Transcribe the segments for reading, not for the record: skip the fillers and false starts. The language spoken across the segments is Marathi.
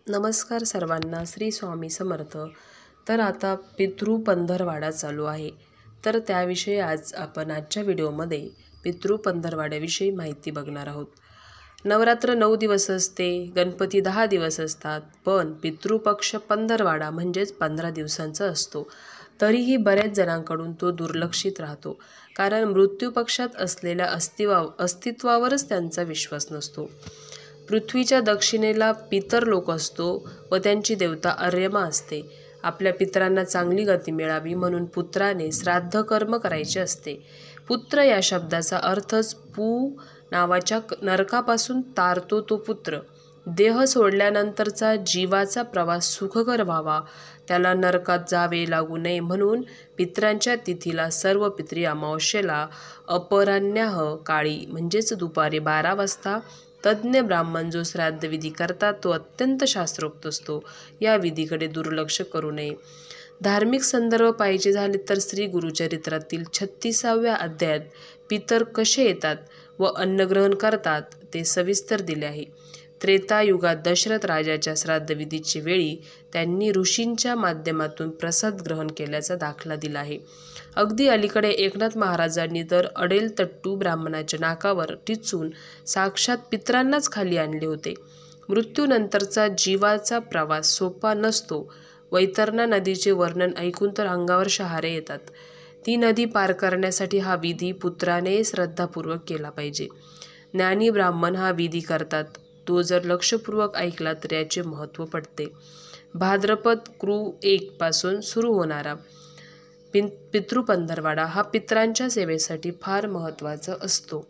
नमस्कार सर्वांना, श्री स्वामी समर्थ। तर आता पितृ पंधरवाडा चालू आहे, तर त्याविषयी आज आपण आजच्या व्हिडिओमध्ये पितृ पंधरवाड्याविषयी माहिती बघणार आहोत। नवरात्र 9 दिवस असते, गणपती 10 दिवस असतात, पण पितृपक्ष पंधरवाडा म्हणजेच 15 दिवसांचा असतो। तरीही बऱ्याच जणांकडून तो दुर्लक्षित राहतो, कारण मृत्यूपक्षात असलेल्या अस्तित्वावरच त्यांचा विश्वास नसतो। पृथ्वीच्या दक्षिणेला पितर लोक असतो व त्यांची देवता अर्यमा असते। आपल्या पितरांना चांगली गती मिळावी म्हणून पुत्राने श्राद्ध कर्म करायचे असते। पुत्र या शब्दाचा अर्थच पू नावाच्या नरकापासून तारतो तो पुत्र। देह सोडल्यानंतरचा जीवाचा प्रवास सुखकर व्हावा, त्याला नरकात जावे लागू नये म्हणून पितरांच्या तिथीला सर्व पितरी अमावस्येला अपराह्नाह काळी म्हणजेच दुपारी 12 वाजता तज्ज्ञ ब्राह्मण जो श्राद्धविधी करतात तो अत्यंत शास्त्रोक्त असतो। या विधीकडे दुर्लक्ष करू नये। धार्मिक संदर्भ पाहिजे झाले तर श्री गुरुचरित्रातील 36व्या अध्यायात पितर कसे येतात व अन्नग्रहण करतात ते सविस्तर दिले आहे। त्रेतायुगात दशरथ राजाच्या श्राद्धविधीच्या वेळी त्यांनी ऋषींच्या माध्यमातून प्रसाद ग्रहण केल्याचा दाखला दिला आहे। अगदी अलीकडे एकनाथ महाराजांनी तर अडेलतट्टू ब्राह्मणाच्या नाकावर टिचून साक्षात पितरांनाच खाली आणले होते। मृत्यूनंतरचा जीवाचा प्रवास सोपा नसतो। वैतरणा नदीचे वर्णन ऐकून तर अंगावर शहारे येतात। ती नदी पार करण्यासाठी हा विधी पुत्राने श्रद्धापूर्वक केला पाहिजे। ज्ञानी ब्राह्मण हा विधी करतात, तो जर लक्षपूर्वक ऐकला तर याचे महत्त्व पडते। भाद्रपद कृ 1 पासून सुरू होणारा पितृ पंधरवाडा हा पितरांच्या सेवेसाठी फार महत्त्वाचा असतो।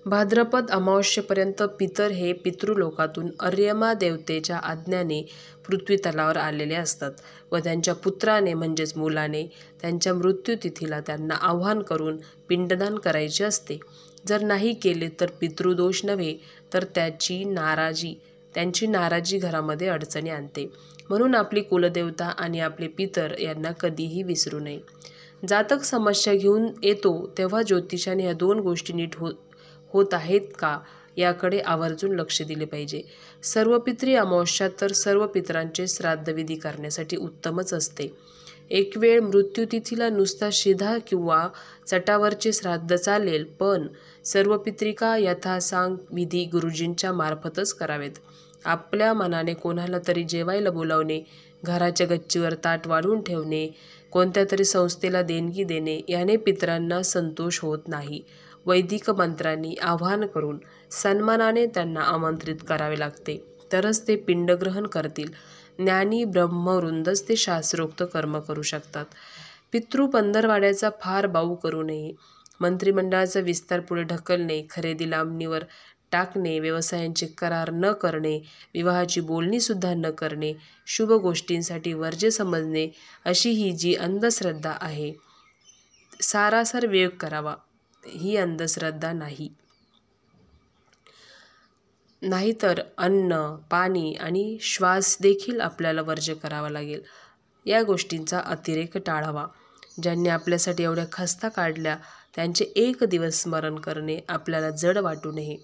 भाद्रपद अमावस्येपर्यंत पितर हे पितृलोकातून अर्यमा देवतेच्या आज्ञेने पृथ्वी तलावर आलेले असतात व त्यांच्या पुत्राने म्हणजेच मुलाने त्यांच्या मृत्यूतिथीला त्यांना आवाहन करून पिंडदान करायचे असते। जर नाही केले तर पितृदोष नव्हे तर त्यांची नाराजी घरामध्ये अडचणी आणते। म्हणून आपली कुलदेवता आणि आपले पितर यांना कधीही विसरू नये। जातक समस्या घेऊन येतो तेव्हा ज्योतिषाने या 2 गोष्टी नीट होत आहेत का याकडे आवर्जून लक्ष दिले पाहिजे। सर्व पितरी अमावस्या तर सर्व पितरांचे श्राद्धविधी करण्यासाठी उत्तमच असते। एक वेळ मृत्यूतिथीला नुसता शिधा किंवा चटावरचे श्राद्ध चालेल, पण सर्व पितरिका यथासांग विधी गुरुजींच्या मार्फतच करावेत। आपल्या मनाने कोणाला तरी जेवायला बोलावणे, घराच्या गच्चीवर ताट वाढून ठेवणे, कोणत्या तरी संस्थेला देणगी देणे याने पितरांना संतोष होत नाही। वैदिक मंत्रांनी आवाहन करून सन्मानाने त्यांना आमंत्रित करावे लागते, तरच ते पिंडग्रहण करतील। ज्ञानी ब्रह्मवृंदच ते शास्त्रोक्त कर्म करू शकतात। पितृ पंधरवाड्याचा फार बाऊ करू नये। मंत्रिमंडळाचा विस्तार पुढे ढकलणे, खरेदी लांबणीवर टाकणे, व्यवसायांचे करार न करणे, विवाहाची बोलणी सुद्धा न करणे, शुभ गोष्टींसाठी वर्ज्य समजणे अशी ही जी अंधश्रद्धा आहे, सारासार वियोग करावा ही अंधश्रद्धा नाही। नाहीतर अन्न, पाणी आणि श्वास देखील आपल्याला वर्ज्य करावा लागेल। या गोष्टींचा अतिरेक टाळावा। ज्यांनी आपल्यासाठी एवढ्या खस्ता काढल्या त्यांचे एक दिवस स्मरण करणे आपल्याला जड वाटू नये।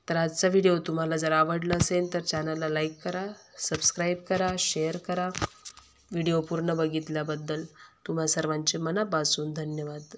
तर आजचा व्हिडिओ तुम्हाला जर आवडला असेल तर चॅनलला लाईक करा, सबस्क्राईब करा, शेअर करा। व्हिडिओ पूर्ण बघितल्याबद्दल तुम्हा सर्वांचे मनापासून धन्यवाद।